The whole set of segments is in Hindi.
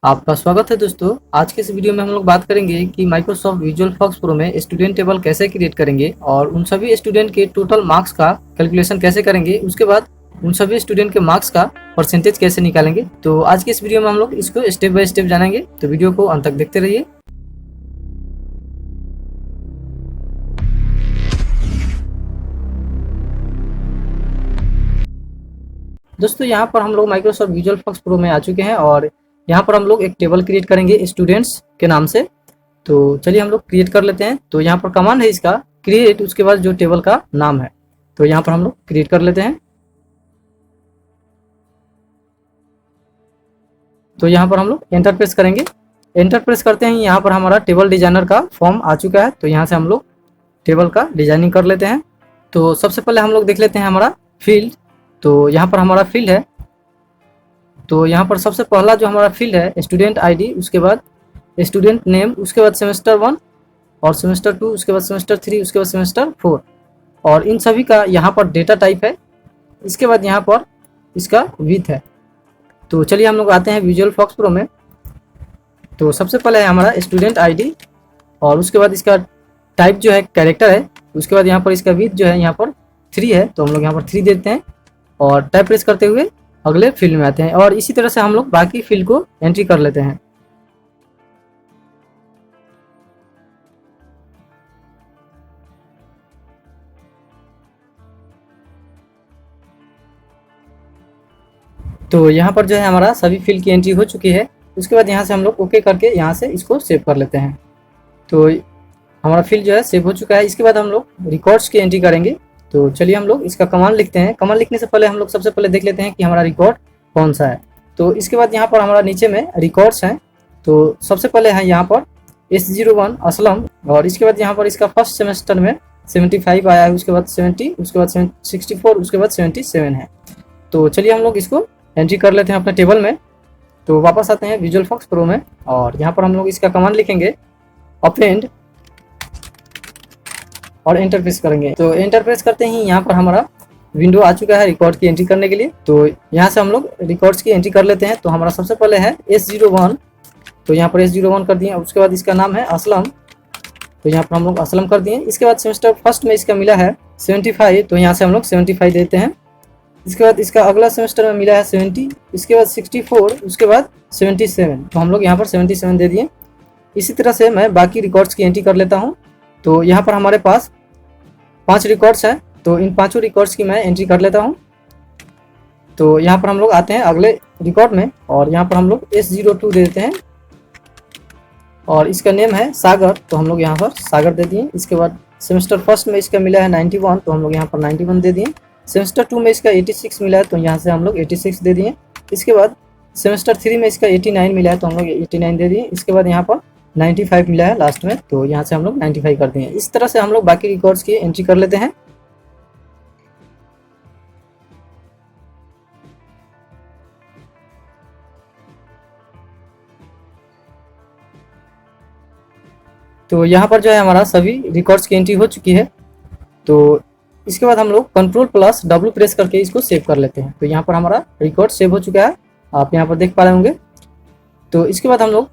आपका स्वागत है दोस्तों। आज के इस वीडियो में हम लोग बात करेंगे कि माइक्रोसॉफ्ट विजुअल फॉक्स प्रो में स्टूडेंट टेबल कैसे क्रिएट करेंगे और उन सभी स्टूडेंट के टोटल मार्क्स का कैलकुलेशन कैसे करेंगे, उसके बाद उन सभी स्टूडेंट के मार्क्स का परसेंटेज कैसे निकालेंगे। तो आज के इस वीडियो में हम लोग इसको स्टेप बाय स्टेप जानेंगे, तो वीडियो को अंत तक देखते रहिए। दोस्तों यहाँ पर हम लोग माइक्रोसॉफ्ट विजुअल फॉक्स प्रो में आ चुके हैं और यहाँ पर हम लोग एक टेबल क्रिएट करेंगे स्टूडेंट्स के नाम से। तो चलिए हम लोग क्रिएट कर लेते हैं। तो यहाँ पर कमांड है इसका क्रिएट, उसके बाद जो टेबल का नाम है तो यहाँ पर हम लोग क्रिएट कर लेते हैं। तो यहाँ पर हम लोग एंटर प्रेस करेंगे। एंटर प्रेस करते हैं, यहाँ पर हमारा टेबल डिजाइनर का फॉर्म आ चुका है। तो यहाँ से हम लोग टेबल का डिजाइनिंग कर लेते हैं। तो सबसे पहले हम लोग देख लेते हैं हमारा फील्ड। तो यहाँ पर हमारा फील्ड है। तो यहाँ पर सबसे पहला जो हमारा फील्ड है स्टूडेंट आईडी, उसके बाद स्टूडेंट नेम, उसके बाद सेमेस्टर 1 और सेमेस्टर 2, उसके बाद सेमेस्टर 3, उसके बाद सेमेस्टर 4 और इन सभी का यहाँ पर डेटा टाइप है। इसके बाद यहाँ पर इसका विथ है। तो चलिए हम लोग आते हैं विजुअल फॉक्स प्रो में। तो सबसे पहले है हमारा स्टूडेंट आईडी और उसके बाद इसका टाइप जो है कैरेक्टर है। उसके बाद यहाँ पर इसका विथ जो है यहाँ पर 3 है, तो हम लोग यहाँ पर 3 देते हैं और टाइप प्रेस करते हुए अगले फील्ड में आते हैं और इसी तरह से हम लोग बाकी फील्ड को एंट्री कर लेते हैं। तो यहाँ पर जो है हमारा सभी फील्ड की एंट्री हो चुकी है। उसके बाद यहाँ से हम लोग ओके करके यहाँ से इसको सेव कर लेते हैं। तो हमारा फील्ड जो है सेव हो चुका है। इसके बाद हम लोग रिकॉर्ड्स की एंट्री करेंगे। तो चलिए हम लोग इसका कमांड लिखते हैं। कमांड लिखने से पहले हम लोग सबसे पहले देख लेते हैं कि हमारा रिकॉर्ड कौन सा है। तो इसके बाद यहाँ पर हमारा नीचे में रिकॉर्ड्स हैं। तो सबसे पहले है यहाँ पर S01 असलम और इसके बाद यहाँ पर इसका फर्स्ट सेमेस्टर में 75 आया है, उसके बाद 70, उसके बाद 64, उसके बाद 77 है। तो चलिए हम लोग इसको एंट्री कर लेते हैं अपने टेबल में। तो वापस आते हैं विजुअल फॉक्स प्रो में और यहाँ पर हम लोग इसका कमांड लिखेंगे अपेंड और एंटर प्रेस करेंगे। तो एंटर प्रेस करते ही यहाँ पर हमारा विंडो आ चुका है रिकॉर्ड की एंट्री करने के लिए। तो यहाँ से हम लोग रिकॉर्ड्स की एंट्री कर लेते हैं। तो हमारा सबसे पहले है S01, तो यहाँ पर S01 कर दिए। उसके बाद इसका नाम है असलम, तो यहाँ पर हम लोग असलम कर दिए। इसके बाद सेमेस्टर फर्स्ट में इसका मिला है 75, तो यहाँ से हम लोग 75 देते हैं। इसके बाद इसका अगला सेमेस्टर में मिला है 70, इसके बाद 64, उसके बाद 77, तो हम लोग यहाँ पर 77 दे दिए। इसी तरह से मैं बाकी रिकॉर्ड्स की एंट्री कर लेता हूँ। तो यहाँ पर हमारे पास 5 रिकॉर्ड्स हैं, तो इन 5 रिकॉर्ड्स की मैं एंट्री कर लेता हूँ। तो यहाँ पर हम लोग आते हैं अगले रिकॉर्ड में और यहाँ पर हम लोग S02 दे देते हैं और इसका नेम है सागर, तो हम लोग यहाँ पर सागर दे दिए। इसके बाद सेमेस्टर फर्स्ट में इसका मिला है 91, तो हम लोग यहाँ पर 91 दे दिए। सेमेस्टर 2 में इसका 86 मिला है, तो यहाँ से हम लोग 86 दे दिए। इसके बाद सेमेस्टर 3 में इसका 89 मिला है, तो हम लोग 89 दे दिए। इसके बाद यहाँ पर 95 मिला है लास्ट में, तो यहाँ से हम लोग 95 कर दिए। इस तरह से हम लोग बाकी रिकॉर्ड्स की एंट्री कर लेते हैं। तो यहाँ पर जो है हमारा सभी रिकॉर्ड्स की एंट्री हो चुकी है। तो इसके बाद हम लोग Ctrl+W प्रेस करके इसको सेव कर लेते हैं। तो यहाँ पर हमारा रिकॉर्ड सेव हो चुका है, आप यहाँ पर देख पा रहे होंगे। तो इसके बाद हम लोग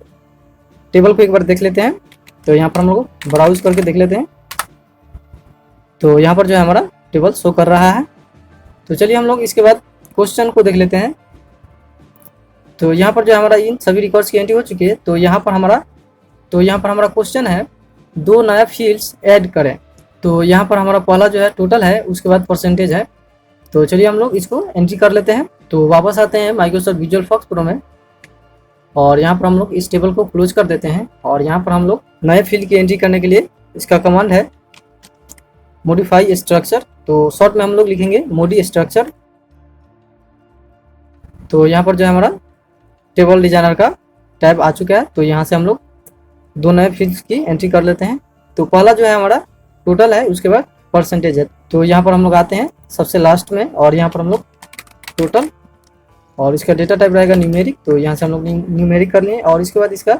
टेबल को एक बार देख लेते हैं। तो यहाँ पर हम लोग ब्राउज करके देख लेते हैं। तो यहाँ पर जो है हमारा टेबल शो कर रहा है। तो चलिए हम लोग इसके बाद क्वेश्चन को देख लेते हैं। तो यहाँ पर जो हमारा इन सभी रिकॉर्ड्स की एंट्री हो चुकी है। तो यहाँ पर हमारा क्वेश्चन है 2 नया फील्ड्स ऐड करें। तो यहाँ पर हमारा पहला जो है टोटल है, उसके बाद परसेंटेज है। तो चलिए हम लोग इसको एंट्री कर लेते हैं। तो वापस आते हैं माइक्रोसॉफ्ट विजुअल फॉक्स प्रो में और यहाँ पर हम लोग इस टेबल को क्लोज कर देते हैं और यहाँ पर हम लोग नए फील्ड की एंट्री करने के लिए इसका कमांड है मॉडिफाई स्ट्रक्चर। तो शॉर्ट में हम लोग लिखेंगे मोडी स्ट्रक्चर। तो यहाँ पर जो है हमारा टेबल डिजाइनर का टैब आ चुका है। तो यहाँ से हम लोग 2 नए फील्ड्स की एंट्री कर लेते हैं। तो पहला जो है हमारा टोटल है, उसके बाद परसेंटेज है। तो यहाँ पर हम लोग आते हैं सबसे लास्ट में और यहाँ पर हम लोग टोटल और इसका डेटा टाइप रहेगा न्यूमेरिक। तो यहाँ से हम लोग न्यूमेरिक कर लिए और इसके बाद इसका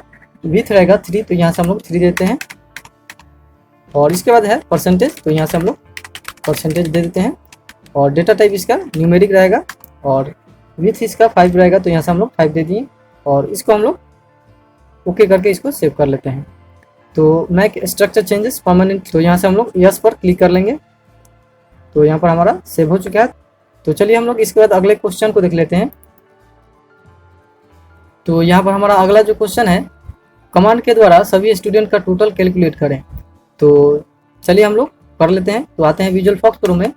विथ रहेगा 3, तो यहाँ से हम लोग 3 देते हैं और इसके बाद है परसेंटेज। तो यहाँ से हम लोग परसेंटेज दे देते हैं और डेटा टाइप इसका न्यूमेरिक रहेगा और विथ इसका 5 रहेगा, तो यहाँ से हम लोग 5 दे दिए और इसको हम लोग ओके करके इसको सेव कर लेते हैं। तो मैक स्ट्रक्चर चेंजेस परमानेंट, तो यहाँ से हम लोग यस पर क्लिक कर लेंगे। तो यहाँ पर हमारा सेव हो चुका है। तो चलिए हम लोग इसके बाद अगले क्वेश्चन को देख लेते हैं। तो यहाँ पर हमारा अगला जो क्वेश्चन है, कमांड के द्वारा सभी स्टूडेंट का टोटल कैलकुलेट करें। तो चलिए हम लोग कर लेते हैं। तो आते हैं विजुअल फॉक्स प्रो में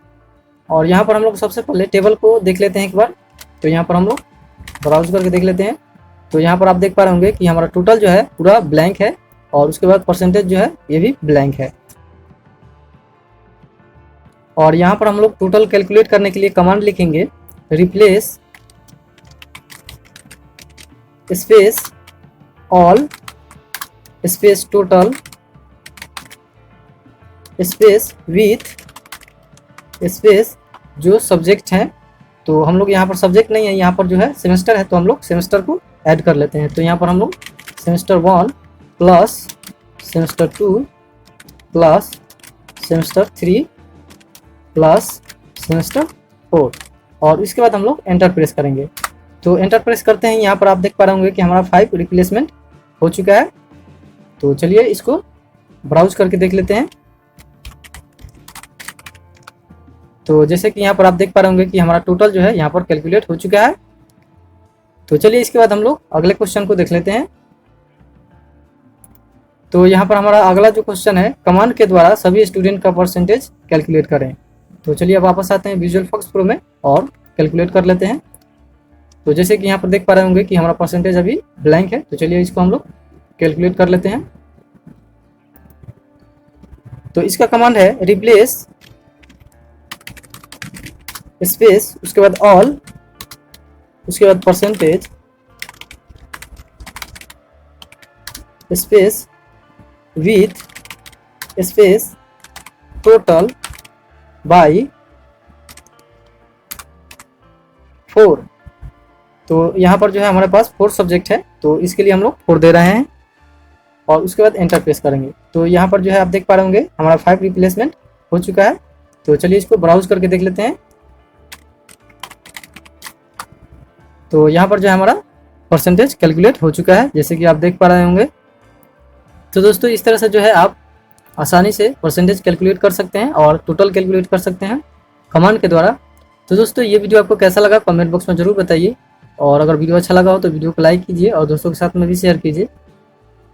और यहाँ पर हम लोग सबसे पहले टेबल को देख लेते हैं एक बार। तो यहाँ पर हम लोग ब्राउज करके देख लेते हैं। तो यहाँ पर आप देख पा रहे होंगे कि हमारा टोटल जो है पूरा ब्लैंक है और उसके बाद परसेंटेज जो है ये भी ब्लैंक है। और यहाँ पर हम लोग टोटल कैलकुलेट करने के लिए कमांड लिखेंगे replace space all space total space with space जो सब्जेक्ट हैं। तो हम लोग यहाँ पर सब्जेक्ट नहीं है, यहाँ पर जो है सेमेस्टर है, तो हम लोग सेमेस्टर को ऐड कर लेते हैं। तो यहाँ पर हम लोग semester 1 plus semester 2 plus semester 3 plus semester 4 और इसके बाद हम लोग एंटर प्रेस करेंगे। तो एंटर प्रेस करते हैं। यहाँ पर आप देख पा रहे होंगे कि हमारा 5 रिप्लेसमेंट हो चुका है। तो चलिए इसको ब्राउज करके देख लेते हैं। तो जैसे कि यहाँ पर आप देख पा रहे होंगे कि हमारा टोटल जो है यहाँ पर कैलकुलेट हो चुका है। तो चलिए इसके बाद हम लोग अगले क्वेश्चन को देख लेते हैं। तो यहाँ पर हमारा अगला जो क्वेश्चन है, कमांड के द्वारा सभी स्टूडेंट का परसेंटेज कैलकुलेट करें। तो चलिए वापस आते हैं विजुअल फॉक्स प्रो में और कैलकुलेट कर लेते हैं। तो जैसे कि यहाँ पर देख पा रहे होंगे कि हमारा परसेंटेज अभी ब्लैंक है। तो चलिए इसको हम लोग कैलकुलेट कर लेते हैं। तो इसका कमांड है रिप्लेस स्पेस उसके बाद ऑल उसके बाद percentage space with space total by 4। तो यहाँ पर जो है हमारे पास 4 सब्जेक्ट है, तो इसके लिए हम लोग 4 दे रहे हैं और उसके बाद एंटर प्रेस करेंगे। तो यहाँ पर जो है आप देख पा रहे होंगे हमारा 5 रिप्लेसमेंट हो चुका है। तो चलिए इसको ब्राउज करके देख लेते हैं। तो यहाँ पर जो है हमारा परसेंटेज कैलकुलेट हो चुका है, जैसे कि आप देख पा रहे होंगे। तो दोस्तों इस तरह से जो है आप आसानी से परसेंटेज कैलकुलेट कर सकते हैं और टोटल कैलकुलेट कर सकते हैं कमांड के द्वारा। तो दोस्तों ये वीडियो आपको कैसा लगा कमेंट बॉक्स में ज़रूर बताइए और अगर वीडियो अच्छा लगा हो तो वीडियो को लाइक कीजिए और दोस्तों के साथ में भी शेयर कीजिए।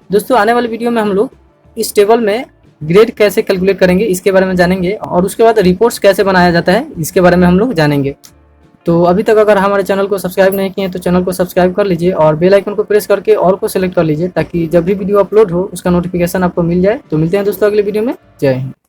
दोस्तों आने वाली वीडियो में हम लोग इस टेबल में ग्रेड कैसे कैलकुलेट करेंगे इसके बारे में जानेंगे और उसके बाद रिपोर्ट्स कैसे बनाया जाता है इसके बारे में हम लोग जानेंगे। तो अभी तक अगर हमारे चैनल को सब्सक्राइब नहीं किए तो चैनल को सब्सक्राइब कर लीजिए और बेल आइकन को प्रेस करके ऑल को सिलेक्ट कर लीजिए ताकि जब भी वीडियो अपलोड हो उसका नोटिफिकेशन आपको मिल जाए। तो मिलते हैं दोस्तों अगले वीडियो में। जय हिंद।